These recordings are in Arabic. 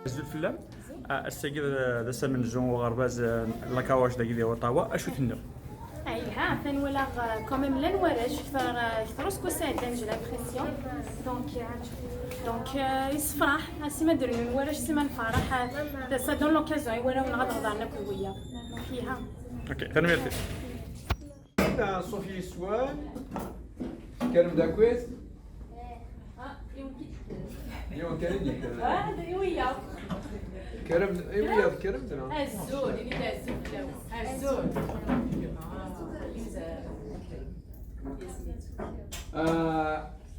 زول فيلم السيد ذا سمن جون وغرباز لاكاواش داكي ديال طاوا اشو تنو ها ثاني ولا كوميم لا نورج كثر سكو ساعدان جو لابريسيون دونك يصفرح سي ما درنا نورج سي ما نفرح سا دون لوكازيون ولا نغض عنا كلويه فيها اوكي تنميرتي صوفي سوان كلام دا كويس يوم كلمني هذا يويا كلام ايوه كلمتنا الزول اللي داز الزول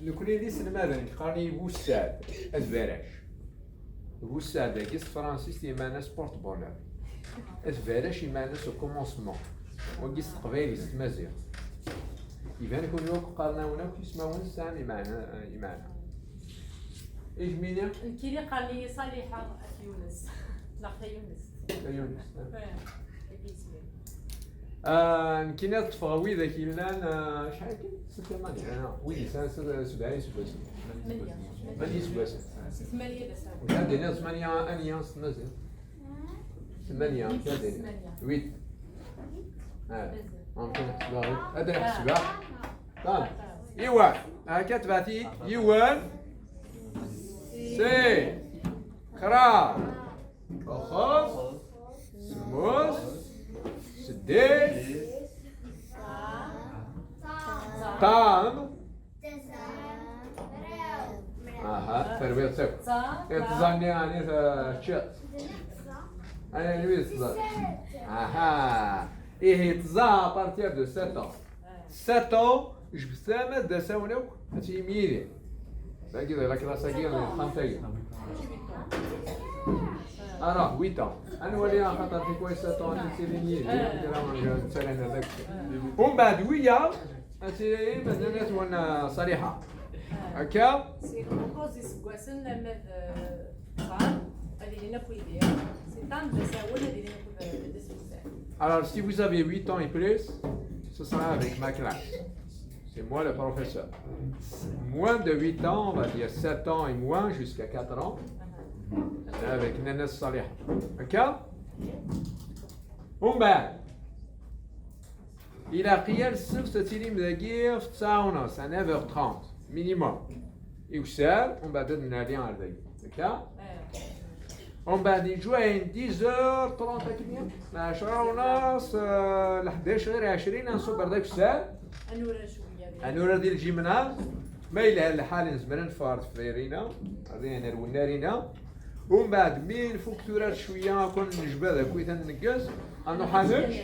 نكون ليس لماذا قرني بوساد ازفراش بوساد كيس فرانسيس يمانا سبورت بونر ازفراش يمانا سو كومونسمون وكيس قبايلي مازيغ يبان يكون يوك قرناونا كيسماون سامي معنا ايش مينا؟ الكيري قال لي صالحه يونس لاخي يونس نكينا تفغوي ذاك اللان شحال كاين 6 انا ويلي سنه 70 سواسن 8 سواسن 8 دسا وعندنا 8 انيانس مازال 8 كادين 8 ممكن نحسبها هذا نحسبها طيب ايوا هاكا تبعتي يوان سي خرا خص سموس سديس طام تربية سك يتزاني يعني شات أنا نبي تزا إيه تزا بارتير دو 7 ans 7 ans جبسامة دساونو أتي ميري باقي ذا كلاس كي خمسة أنا 8 ans أنا ولي خاطر في كويس 7 ans نسيري ميري كرا نسالين هذاك ومن بعد ويا أتي مازالت وانا صريحة هكا سي كومبوزي سكواسن ماذ طعام هذه لنا بويدير سي طعام دساون هذه لنا بويدير. Alors, si vous avez 8 ans et plus, ce sera avec ma classe. C'est moi le professeur. Moins de 8 ans, on va dire 7 ans et moins, jusqu'à 4 ans, c'est avec Nana Salih. D'accord? Il a pris le suf ce tilim de guerre, à 9h30, minimum. Et où ça, on va donner un lien à la d'accord? On va dire jouer 10h30 كمية 10 ونص ل 11 غير 20 نصبر داك الساعة انورا ديال الجيمناز ما إلا الحال نزمر نفارد في رينا رينا رونا رينا ومن بعد مين فوق تورات شوية كون نجبد هاك ويتا ننقز انو حامل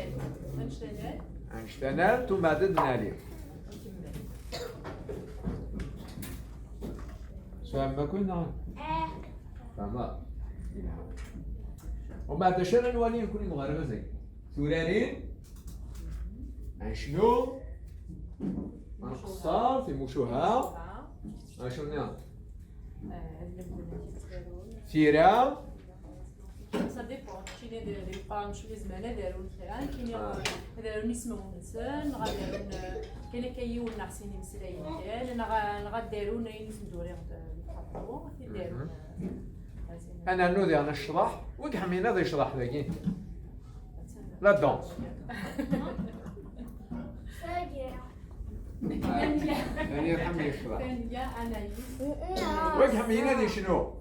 انشتانال ثم بعد نالي سواء ما كنا فما ومن بعد شنو نولي نكون مغاربة زي سورانين عن شنو؟ عن قصار في مشوها عن شنو نعم؟ سيرا Ça dépend. كاين دي بارام شويه زمانه داروا الكلام كاين داروا نسمعوا نسان غاداروا كاين كيو نحسين مسلاين ديال انا غاداروا نسمدوا ريغ الخطو داروا انا نوضي انا الشرح وكحمينا ذا يشرح ذاكي لا دونس يعني يرحمني يشرح وكحمينا ذي شنو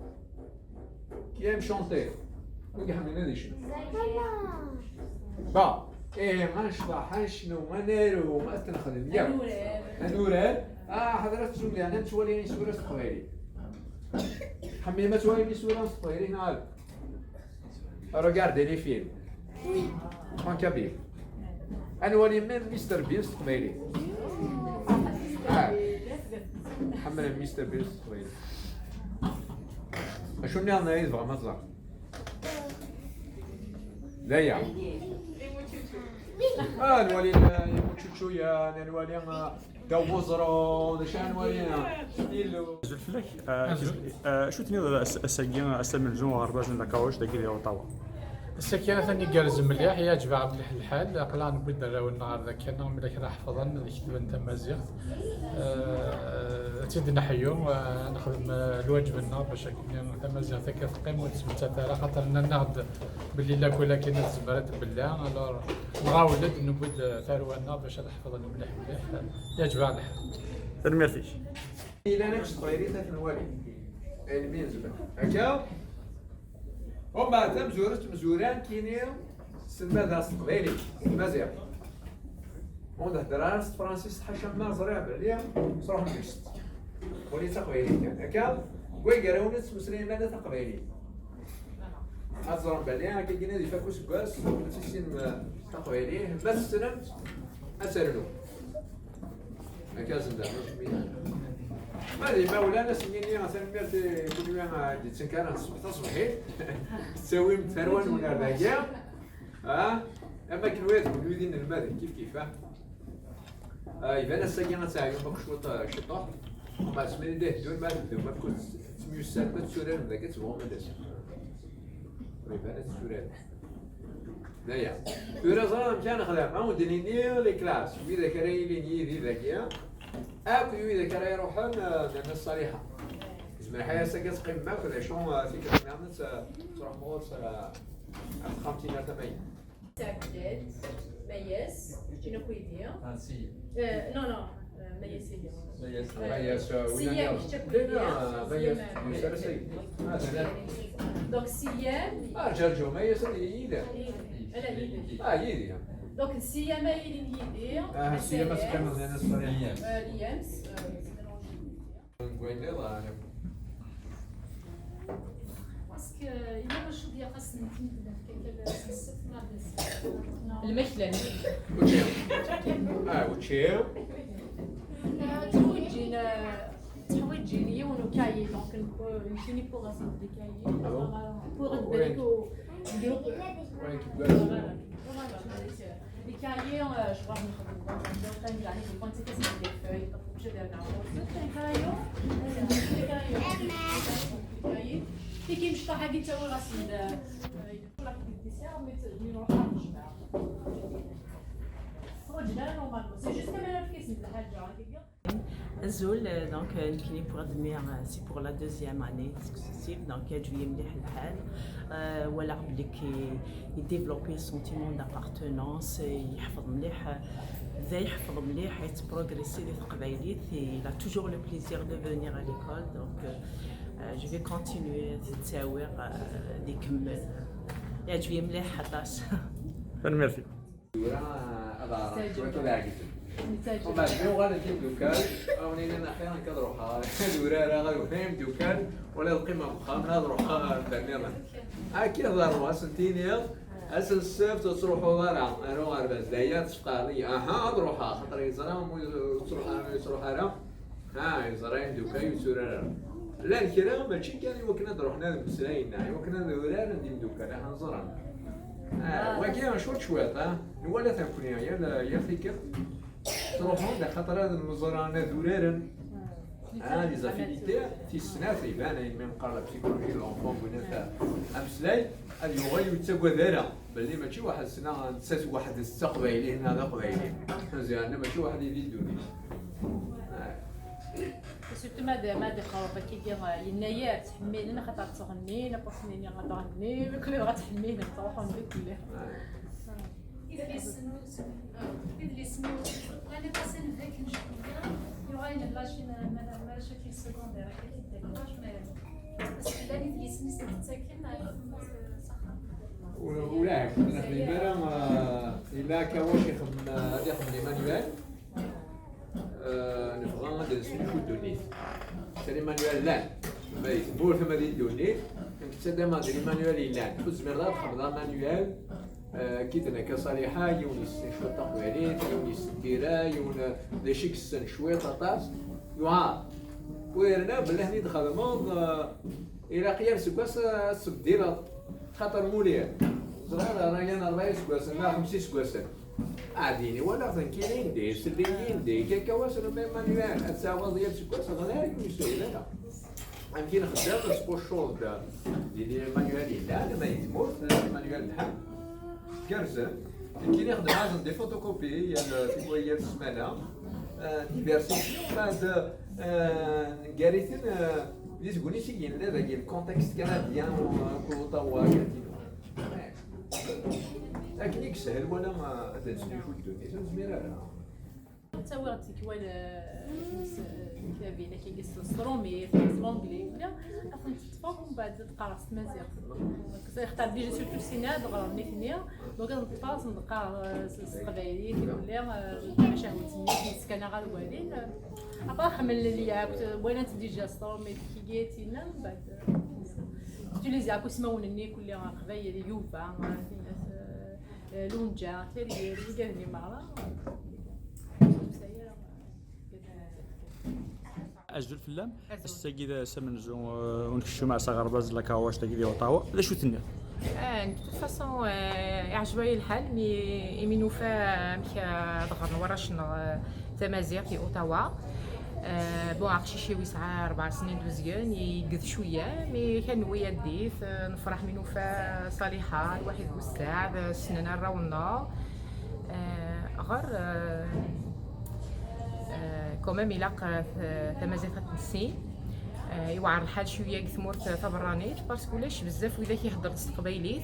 كيام شونتي وكحمينا ذي شنو با ايه ما نشرح شنو ما نارو ما تنخدم يا نوران حضرتك شنو يعني انت وليني سوره قبيلي حمي ما تواني سوره صغيرين هنا regardez les films en kabyle انا ولي من مستر بيست قبيلي حمل مستر بيست قبيلي شنو انا عايز ما تزعل لا يا نولي يموت شويه نولي دوزرو دشان ولينا ستيلو زول فلاك شو تنو الساقين السمن الجون وغرباز لاكاواش داكي ديال طاوا السكينة ثاني جالس مليح يعجب عبد الحال قلان بدا لو النهار ذاك انا ملي راح حفظن ذيك تبان تمازيغ تزيد نحيو نخدم الواجب لنا باش مزيان ثقة تقيم وتسمى تاثير خاطر ناخذ باللي لا كولا كاين الزبرات بالله الوغ نبغى ولد نبود ثرونا باش نحفظ مليح مليح يعجبها الحال. ميرسي. إلا ناكش صغيرين في الوالد علميا زبل هكا ومن بعد مزوران كاينين سما داس قبيلي مزيان ونهضر على فرانسيس حاشا ما زريع بالليا صراحة مجلست وليت قبيلي كان هكا ويقراوني مسلمانة قبيلي أزرع بالليا هكا كاين هادي فاكوس كواس تيسين قبيلي ما استلمت أسرلو هكا زندا ما مولانا سنيني مثلا ميرتي كل يوم جيت كان تصبحي تساوي متروان ولا باقيه اما كنوات ولودين المال كيف يبان الساكنه تاع يوم شوط شطوح ما سمين ده دون ما بدو ما كنت سميو السلمة سوران ذاك تبغوا ما داس يبان السوران دايا سوران زرا كان خدام او دنيني لي كلاس وإذا كان يلي ذي ذاكيه أكو إذا كان يروحون للناس الصريحة. إذا الحياة سكت قمة كذا شلون في كلام تروح موت 50 80. تاكلت ميس شنو كويدير؟ سي. نو ميس ميس وين ميس دونك سيام جرجو ميس يدير. يدير. دونك سيام يدير. سيام سكان الناس الصريحة. ليامس. وين يلا باسكو إلا باش ديال خاص نتمدد كيف السفر المثل وتشيو تحويجين يونو كاي دونك نمشيني بوغ اسيد دي كاي بوغ بالك نديرو وين كيبقى les cahiers, je crois que je me rappelle pas, je pense que c'est des feuilles, il faut que je les regarde. Les cahiers, et qui me fait حاجة تسوي راسي يقول لك الديسير مي نروح نجمع. هو جدا نورمالمون سي جوست كمان في كيس الحاجة. Azul, donc Nkini pour admire, c'est pour la deuxième année successive, donc il y a du Yemlih al-Hal, où il développe le sentiment d'appartenance, il progresser il a toujours le plaisir de venir à l'école, donc je vais continuer à des كمل il y a du Yemlih حطاس. Merci. وبعد يوم غادي نجيب دوكان او نينا احيانا كنروح دوراره غادي فاهم دوكان ولا القيمه مخامنه نروح نتعلم هاكي ضروا سنتينيا اسن السبت تروحوا ضرع انا وارباز دايات تفقاري نروح خاطر يزرا تروح انا يزرين دوكان يسورا لا الكلام ماشي كان يمكن نروح نادم بسلاينا يمكن دوراره ندير دوكان نزرا وكاين شويط نولا تنكون يا فيك تروحون خاطر هذا المزرعه دورارا لي زافيليتي في السنات يبان من قال بسيكولوجي لونفون بنات امسلاي اليوم يتسوى ذرا باللي ماشي واحد سنه نسات واحد السقبيلي هنا قبيلي مزيان ماشي واحد يدير دوني سيرتو ما خاوفا كيدير ينايات تحميلنا خاطر تغني باسنيني غنغني كل غتحمينا تروحوا ندير كلها يدرس l'année passée le fait que il y aura une lâche ما شكل secondaire كيف بس الذي يدرس مستسكن ولا كنا في بالهم الا كان واش يخدم لي مانيوال نبغى ندرس شو دوني سي مانيوال لا ما يتبور ثم دي دوني كنتسدى ما دير مانيوال لا خذ مرات خدمه مانيوال كيتنا كصريحه يونس شويه تقويريت يونس ديرا يون ديشيك السن شويه طاس يوها ويرنا بالله ني دخل موض الى قيام سكواس السبديره خاطر موليه زرا راهي انا 40 سكواس لا 50 سكواس عاديني ولا فنكيلين دي سليين دي كاكاواس مانيوال الساعه ديال سكواس غير يسوي لا يمكن خدام سبوشول ديال المانيوال لا ما يتموت المانيوال بحال كارزه كاين يخدم عازم دي فوتوكوبي هي السمانه ديفيرسيفيون بعد قريتن اللي تقولي سيين لا ذاك الكونتكست كنديان كوطاوا كاتينو لكن يسهل ولا ما تنسيش ودوني زميرة تصورت كوال كتابي اللي كيقيس السترومي في الانجلي ولا اصلا تتفاهم من بعد تقرا مزيان كنختار ديجا سيرتو السيناد غير نيتنيا دونك نتفاص نقرا القبايلي كيقول شهوة الناس مسكنه غير الوالدين ابا حمل ليا بغينا ديجا سترومي كيجيتينا من بعد تيليزي اكو سماونني كل قبايل يوفا لونجا تيري اللي مارا أجل فلان السيدة سمنجو ونكشو مع صغرباز لكاواش تاكيدي وطاوا لا شو تنيا de toute façon يعجبني الحال مي نوفا مكا ضغرنا وراشنا تمازيغ في اوتاوا بون عرفتي شي وسعة 4 سنين دوزيان يقذ شويه مي كان ويا الديف نفرح من وفا صالحه الواحد والساعة سننا راونا غير كومام يلاق تمازيغ تنسي يوعر الحال شويه كثمورت ثبرانيت باسكو لاش بزاف وإذا كيهضر تقبايليت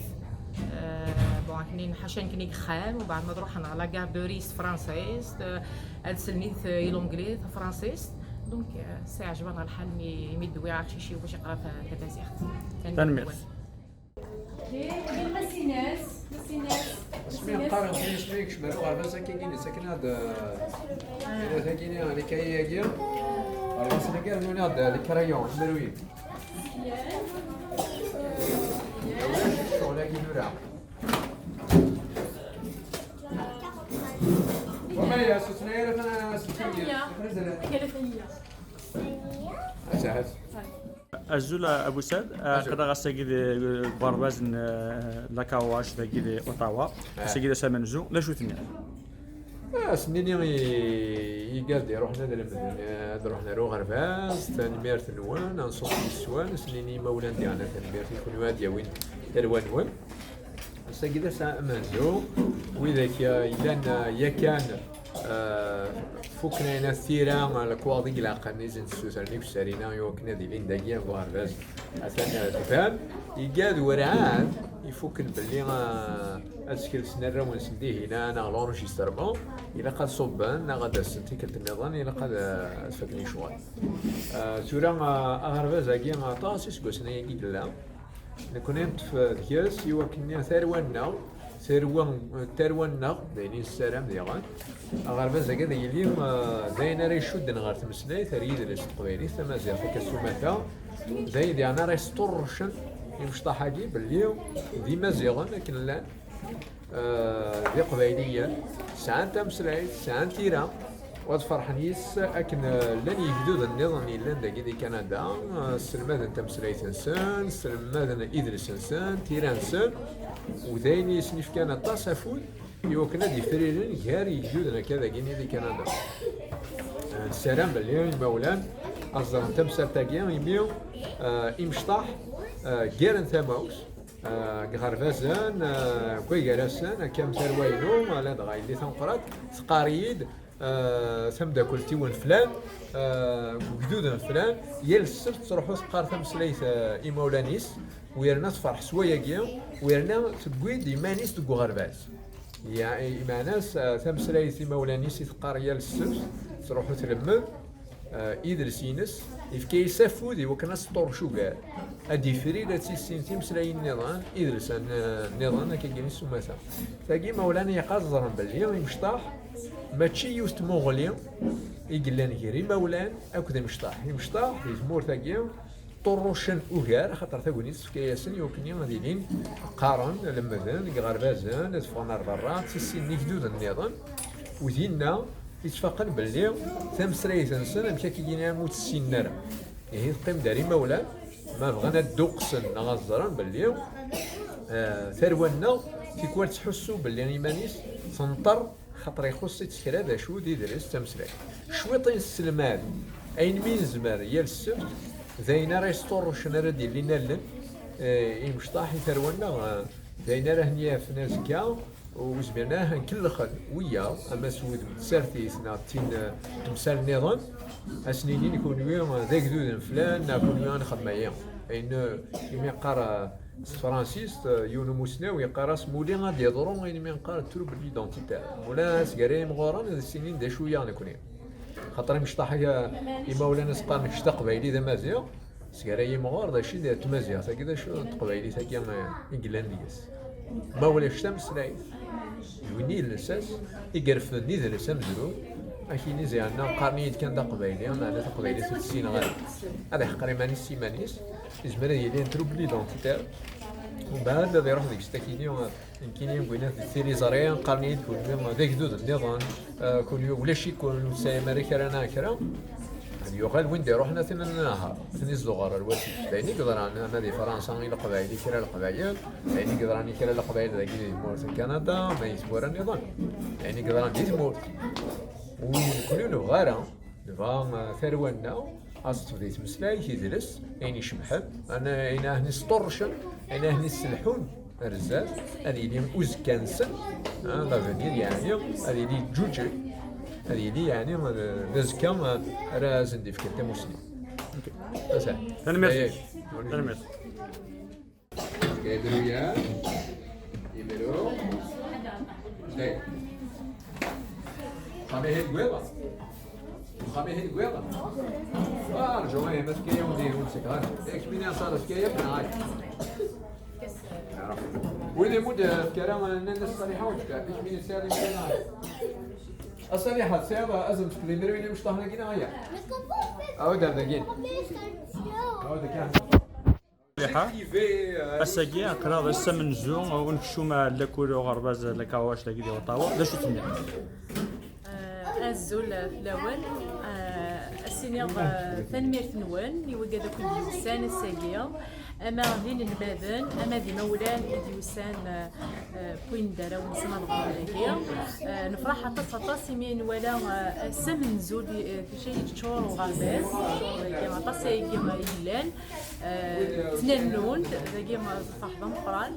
بون كنين حاشان كنيك خام ومن بعد ما روحنا لا كار دو ريس فرانسيز السلنيت لونجلي فرانسيز دونك سي عجبنا الحال مي دوي عرفتي شي باش يقرا في تمازيغ تنمير اسمي قارن في اسميك شمالو غربا ساكيني ساكن هذا إذا ساكيني اللي كايا غربا ساكن نوني هذا اللي كرايون مروي شغل كي دورا وما هي سنير انا كلفيه اساس أجل أبو سعد قد غساكيد غرباز لكاواش تاكيدي وطاوا ساكيد سمنجو لا شو تنيا سنيني يقاد روحنا رحنا رو غرباز تنمير تنوان نصوص السوان سنيني مولان ديالنا تنمير يكون وادي وين تروان ساكيد سمنجو وإذا كان فوكنا هنا الثيرة الكواضي لا قنيز السوسرني بسرينا يوكنا دي لين دقيقة غارباز أثناء تفهم يقاد ورعان يفوكن باللي أسكيل سنرة ونسنديه هنا أنا لونجيستر بون إلا قد صبان غادا سنتي كلت النظام إلا قد أسفكني شوال سورة غارباز أجي طاسس قسنا يجي لا نكون يمت في دياس يوكنا ثرونا ترونا بين السلام ديالان غارباز هكذا اليوم داينا راه يشد نغار تمسلاي ثريد الاستقبالي تمازيغ كسوماتا زي ديالنا راه يسطرشن يمشطح حاجي باللي دي مازيغ لكن لا دي قبايليه ساعه تمسلاي ساعه تيرا واد فرحنيس اكن لن يجدود النظام لان داكي دي كندا السلماد تمسلاي تنسان السلماد ادرس تنسان تيران سن ودايني سنيف كان تصفون يوكنا دي فريرين غير يجودنا كذا كيني دي كندا السلام باللي المولان أصلا تمسر تاقيان يميو إمشطاح غيرن ثماوس غرفازان كوي جرسان كم ثروينو على دغاي اللي تنقرات تقاريد ثم كلتي فلان وجدود فلان يا السبت تروحوا تقار ثم سليث إيمولانيس ويرنا تفرح سوايا كيان ويرنا تبويد إيمانيس تقو غرباز يعني إيماناس ثم سليث إيمولانيس تقار يا السبت تروحوا تلمذ إدرسينس إفكي يسافودي وكنا سطور شوكار أدي فريدة سيسين مسلاي النظام إدرس النظام كيجيني السماسة تاقي مولانا يقازرن باللي يمشطاح ماشي يوست مغلي يقلان غيري مولان أكد يمشطاح يزمور تاقي طروشن أوغار خاطر تاقوني تفكياسن يوكني غاديين قارن لمذان غربازان تفغنا برا تسين نكدود النظام ودينا يتفقن باللي تمسري تنسن مشا كيجينا موت السنارة هي تقيم داري مولا ما بغانا دوقسن غزران باللي ثرونا في كوال تحسو باللي ايمانيس تنطر خاطر يخص تسكرا ذا شو ديدرس تمسري شويطين السلمان اين مين زمار يا السبت ذاينا راه يسطور شنو ديال لينا لن يمشطاح ثرونا ذاينا راه نيا في ناس كا وزبرناه نكلخ ويا اما سود سارتيسنا تين تمثال النظام اسنينين يكون يوم ذاك ذو فلان نكون يوم خدمايا ان يمي قرا فرانسيس يونو موسناوي قرا سمولي غادي يضرو يمي قرا تروب ليدونتيتي ولا سكاري مغوران هذا السنين دا شويه نكوني خاطر مش طاحيه مولانا سقان مش تقبايلي ذا مازيغ سكاري مغور دا شي تمازيغ تا كذا شو تقبايلي تا كي انجلانديس ما ولا الشمس لا يوني الاساس يقرف نيد الاساس مزرو اكيد زي عندنا قرنيت كان دا قبايلي انا تقبايلي 6 سنين غير هذا حقري ماني سيمانيس يزمر يلي نتروب ليدونتيتير ومن بعد هذا يروح ديك ستاكيني يمكن بغينا الثيري زريان قرنيت كل يوم ذاك دود النظام كل يوم ولا شي كل سايمري كرانا كرا هذه يقال وين يروحنا ثمن نهار ثني الصغار الواسي بيني قدران هذه فرنسا الى قبائل كرا القبائل بيني قدراني كرا القبائل ذاك مورس كندا ما يسمور النظام يعني قدران يسمور وكل يوم غارة نظام ثرونا أصل ذي مسلاي يدرس يعني شمحب أنا هنا نسطرشن أنا هنا السلحون الرزاز هذه لي أوزكانسن لافنير يعني هذه لي جوجي هذه لي يعني نزكام رازن دي فكرة مسلم. بس أنا ميرسي. أنا ميرسي. قادروا يا يمرو. زين. خامي هيد قويضة. خامي هيد قويضة. رجعوا بس كي يوم ديروا سكان. إيش بينا صار سكاية بناي. وإذا مود كلام الناس الصريحة وجهك. إيش بينا سالي بناي. الصريحة سيابا أزم سكليندر وين مش طاهنا كنا هيا. أو ده دقين. أو ده كان. الساقية قرا السمن زون ونكشو مع لكولو غرباز لكاواش لكيدي وطاوة لا شو تسمي؟ الزول في الأول السينيور تنمير ثنوان يوجد كل ديوسان الساقية أما ذين الماذن أما ذي مولان ديوسان بوين دارا ونسمى الغربية نفرح حتى تطاسي من ولا سمن زول في شيء تشور وغرباز كما طاسي كما يلان تنانون كما صاحبهم قران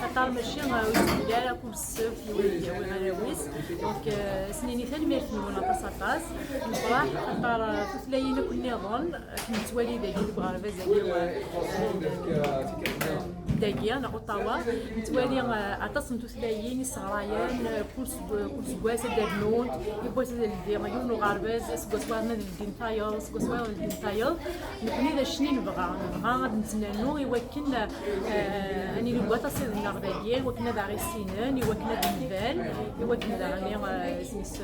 خاطر ماشي ولا كل السوق وغراويس دونك سنيني تنمير ثنوان طاس نفرح خاطر تثلاينا كل نظن كنت والدة كي بغرباز داكيا نا اوطاوا نتوالي عطاسم تثلايين الصغرايان كل سكواس دابنون يبوس ديالهم غرباز سكواسوارنا الدين طايل سكواسوار الدين طايل نكوني ذا شني نبغى نتنانو يوكن اني لو تصير النغداكيا وكنا ذا غيسينان يوكنا دنبال يوكنا ذا غني سميس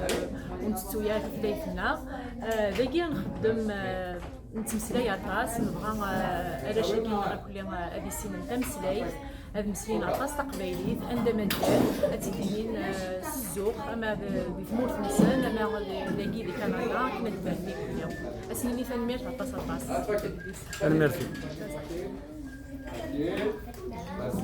ونتسويا في دايفنا داكيا نخدم نتمسلاي عطاس نبغى على شكل كل هذه السنين تمسلاي هاد مسلين عطاس تقبايليت عندما ندير اتيدين الزوق اما بثمور نسان اما لاقي دي كندا كنا نتبعني كل يوم اسنيني تنمير عطاس عطاس الميرسي بس